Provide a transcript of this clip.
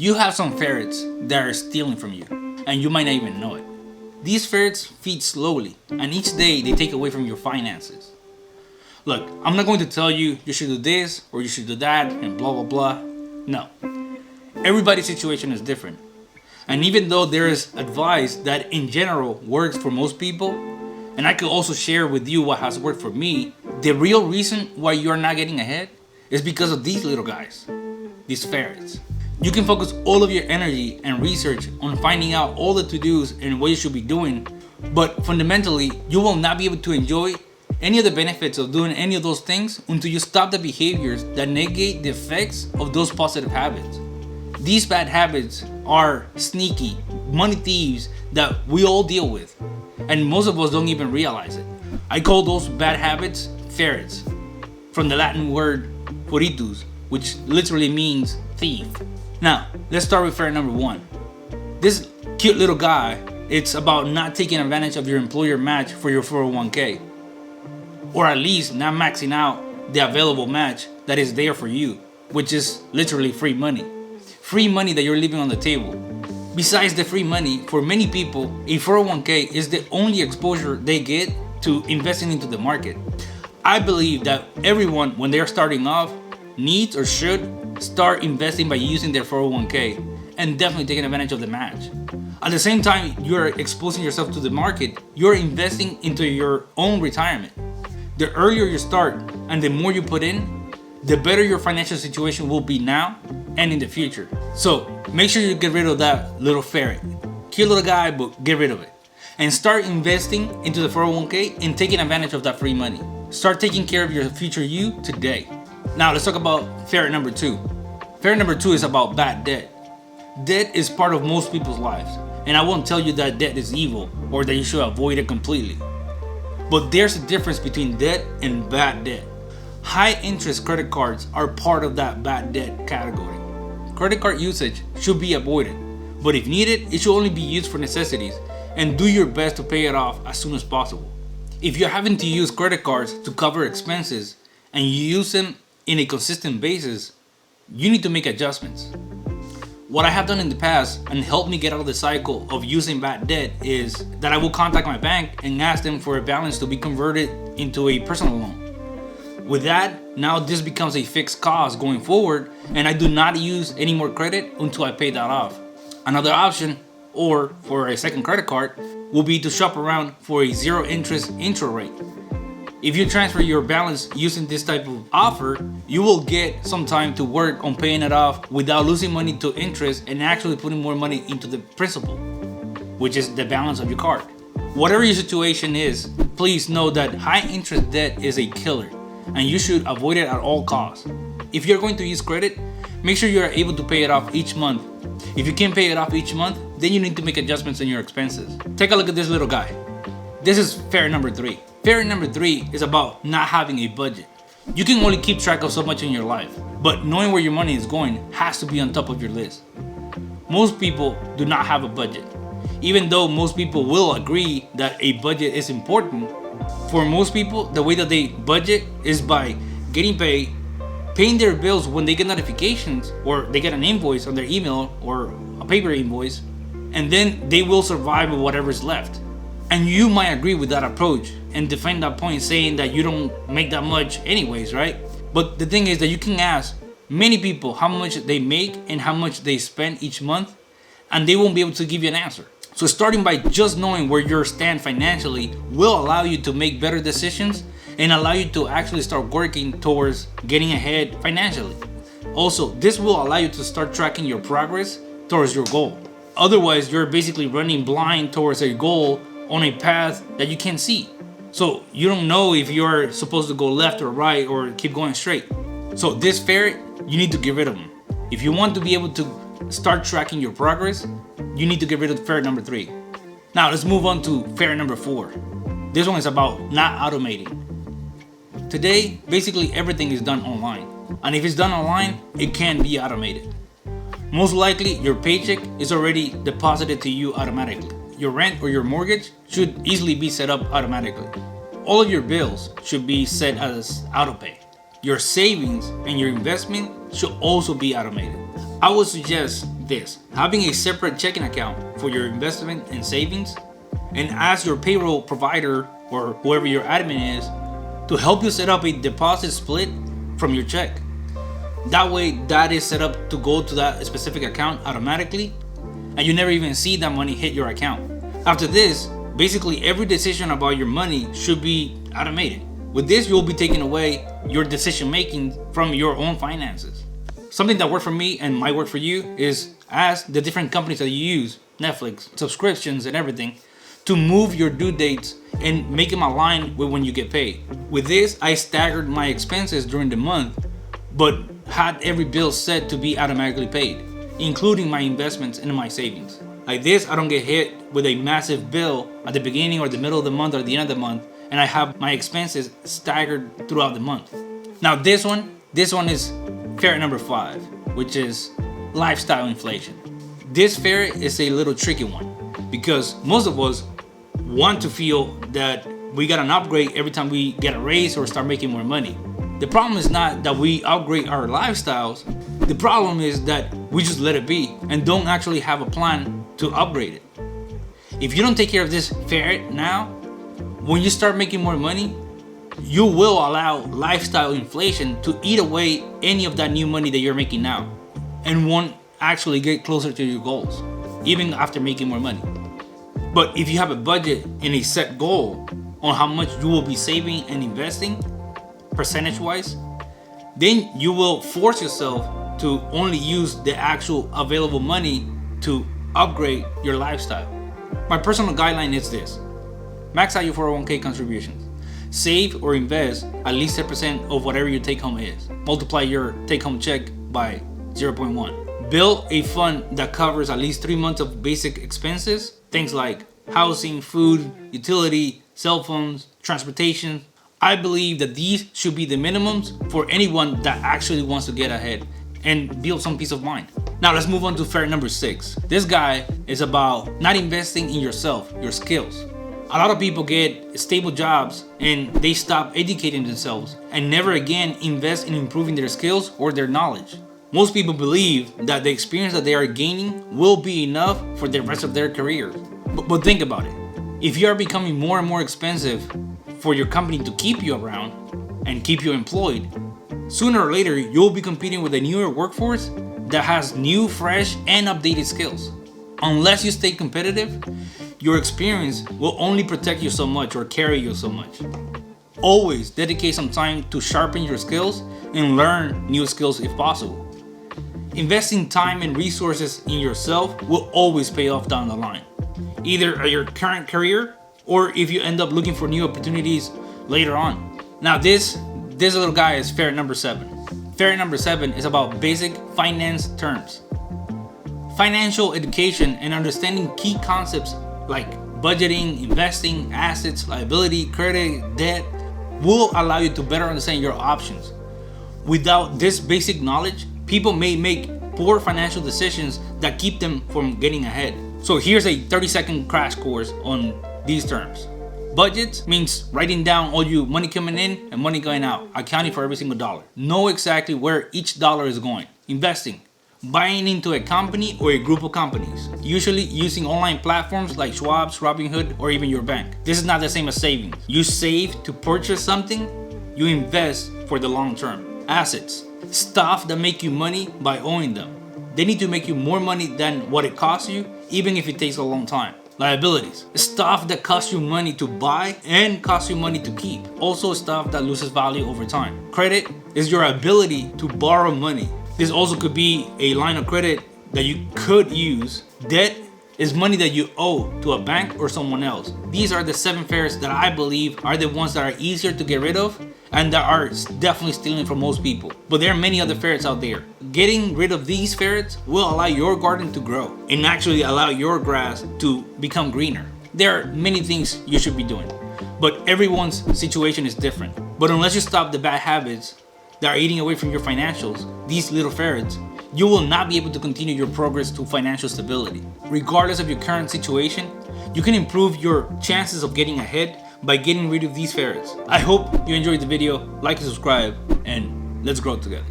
You have some ferrets that are stealing from you, and you might not even know it. These ferrets feed slowly, and each day they take away from your finances. Look, I'm not going to tell you you should do this or you should do that and blah blah blah. No. Everybody's situation is different. And even though there is advice that in general works for most people, and I could also share with you what has worked for me, the real reason why you're not getting ahead is because of these little guys, these ferrets. You can focus all of your energy and research on finding out all the to-dos and what you should be doing, but fundamentally, you will not be able to enjoy any of the benefits of doing any of those things until you stop the behaviors that negate the effects of those positive habits. These bad habits are sneaky, money thieves that we all deal with, and most of us don't even realize it. I call those bad habits ferrets, from the Latin word ferritus, which literally means thief. Now, let's start with ferret number 1. This cute little guy, it's about not taking advantage of your employer match for your 401k, or at least not maxing out the available match that is there for you, which is literally free money. Free money that you're leaving on the table. Besides the free money, for many people, a 401k is the only exposure they get to investing into the market. I believe that everyone, when they're starting off, needs or should start investing by using their 401k and definitely taking advantage of the match. At the same time you're exposing yourself to the market, you're investing into your own retirement. The earlier you start and the more you put in, the better your financial situation will be now and in the future. So make sure you get rid of that little ferret. Cute little guy, but get rid of it. And start investing into the 401k and taking advantage of that free money. Start taking care of your future you today. Now let's talk about ferret number 2. Ferret number 2 is about bad debt. Debt is part of most people's lives, and I won't tell you that debt is evil or that you should avoid it completely. But there's a difference between debt and bad debt. High interest credit cards are part of that bad debt category. Credit card usage should be avoided, but if needed, it should only be used for necessities, and do your best to pay it off as soon as possible. If you're having to use credit cards to cover expenses and you use them in a consistent basis, you need to make adjustments. What I have done in the past and helped me get out of the cycle of using bad debt is that I will contact my bank and ask them for a balance to be converted into a personal loan. With that, now this becomes a fixed cost going forward, and I do not use any more credit until I pay that off. Another option, or for a second credit card, will be to shop around for a zero interest intro rate. If you transfer your balance using this type of offer, you will get some time to work on paying it off without losing money to interest and actually putting more money into the principal, which is the balance of your card. Whatever your situation is, please know that high interest debt is a killer and you should avoid it at all costs. If you're going to use credit, make sure you are able to pay it off each month. If you can't pay it off each month, then you need to make adjustments in your expenses. Take a look at this little guy. This is ferret number 3. Ferret number 3 is about not having a budget. You can only keep track of so much in your life, but knowing where your money is going has to be on top of your list. Most people do not have a budget. Even though most people will agree that a budget is important, for most people, the way that they budget is by getting paid, paying their bills when they get notifications or they get an invoice on their email or a paper invoice, and then they will survive with whatever's left. And you might agree with that approach and defend that point saying that you don't make that much anyways, right? But the thing is that you can ask many people how much they make and how much they spend each month, and they won't be able to give you an answer. So starting by just knowing where you stand financially will allow you to make better decisions and allow you to actually start working towards getting ahead financially. Also, this will allow you to start tracking your progress towards your goal. Otherwise, you're basically running blind towards a goal on a path that you can't see. So you don't know if you're supposed to go left or right or keep going straight. So this ferret, you need to get rid of them. If you want to be able to start tracking your progress, you need to get rid of ferret number 3. Now let's move on to ferret number 4. This one is about not automating. Today, basically everything is done online. And if it's done online, it can be automated. Most likely, your paycheck is already deposited to you automatically. Your rent or your mortgage should easily be set up automatically. All of your bills should be set as autopay. Your savings and your investment should also be automated. I would suggest this: having a separate checking account for your investment and savings, and ask your payroll provider or whoever your admin is to help you set up a deposit split from your check. That way, that is set up to go to that specific account automatically, and you never even see that money hit your account. After this, basically every decision about your money should be automated. With this, you'll be taking away your decision making from your own finances. Something that worked for me and might work for you is ask the different companies that you use, Netflix, subscriptions and everything, to move your due dates and make them align with when you get paid. With this, I staggered my expenses during the month, but had every bill set to be automatically paid, including my investments and my savings. Like this, I don't get hit with a massive bill at the beginning or the middle of the month or the end of the month, and I have my expenses staggered throughout the month. Now this one is ferret number 5, which is lifestyle inflation. This ferret is a little tricky one because most of us want to feel that we got an upgrade every time we get a raise or start making more money. The problem is not that we upgrade our lifestyles. The problem is that we just let it be and don't actually have a plan to upgrade it. If you don't take care of this ferret now, when you start making more money, you will allow lifestyle inflation to eat away any of that new money that you're making now and won't actually get closer to your goals, even after making more money. But if you have a budget and a set goal on how much you will be saving and investing, percentage-wise, then you will force yourself to only use the actual available money to upgrade your lifestyle. My personal guideline is this: max out your 401k contributions. Save or invest at least 10% of whatever your take-home is. Multiply your take-home check by 0.1. Build a fund that covers at least 3 months of basic expenses, things like housing, food, utility, cell phones, transportation. I believe that these should be the minimums for anyone that actually wants to get ahead and build some peace of mind. Now let's move on to ferret number 6. This guy is about not investing in yourself, your skills. A lot of people get stable jobs and they stop educating themselves and never again invest in improving their skills or their knowledge. Most people believe that the experience that they are gaining will be enough for the rest of their careers. But think about it. If you are becoming more and more expensive for your company to keep you around and keep you employed, sooner or later you'll be competing with a newer workforce that has new, fresh, and updated skills. Unless you stay competitive, your experience will only protect you so much or carry you so much. Always dedicate some time to sharpen your skills and learn new skills if possible. Investing time and resources in yourself will always pay off down the line, either at your current career or if you end up looking for new opportunities later on. Now this little guy is ferret number 7. Ferret number 7 is about basic finance terms. Financial education and understanding key concepts like budgeting, investing, assets, liability, credit, debt will allow you to better understand your options. Without this basic knowledge, people may make poor financial decisions that keep them from getting ahead. So here's a 30-second crash course on these terms. Budget means writing down all your money coming in and money going out, accounting for every single dollar. Know exactly where each dollar is going. Investing, buying into a company or a group of companies, usually using online platforms like Schwab's, Robinhood, or even your bank. This is not the same as savings. You save to purchase something, you invest for the long term. Assets, stuff that make you money by owning them. They need to make you more money than what it costs you, even if it takes a long time. Liabilities, stuff that costs you money to buy and costs you money to keep. Also stuff that loses value over time. Credit is your ability to borrow money. This also could be a line of credit that you could use. Debt is money that you owe to a bank or someone else. These are the 7 ferrets that I believe are the ones that are easier to get rid of and that are definitely stealing from most people. But there are many other ferrets out there. Getting rid of these ferrets will allow your garden to grow and actually allow your grass to become greener. There are many things you should be doing, but everyone's situation is different. But unless you stop the bad habits that are eating away from your financials, these little ferrets, you will not be able to continue your progress to financial stability. Regardless of your current situation, you can improve your chances of getting ahead by getting rid of these ferrets. I hope you enjoyed the video. Like and subscribe, and let's grow together.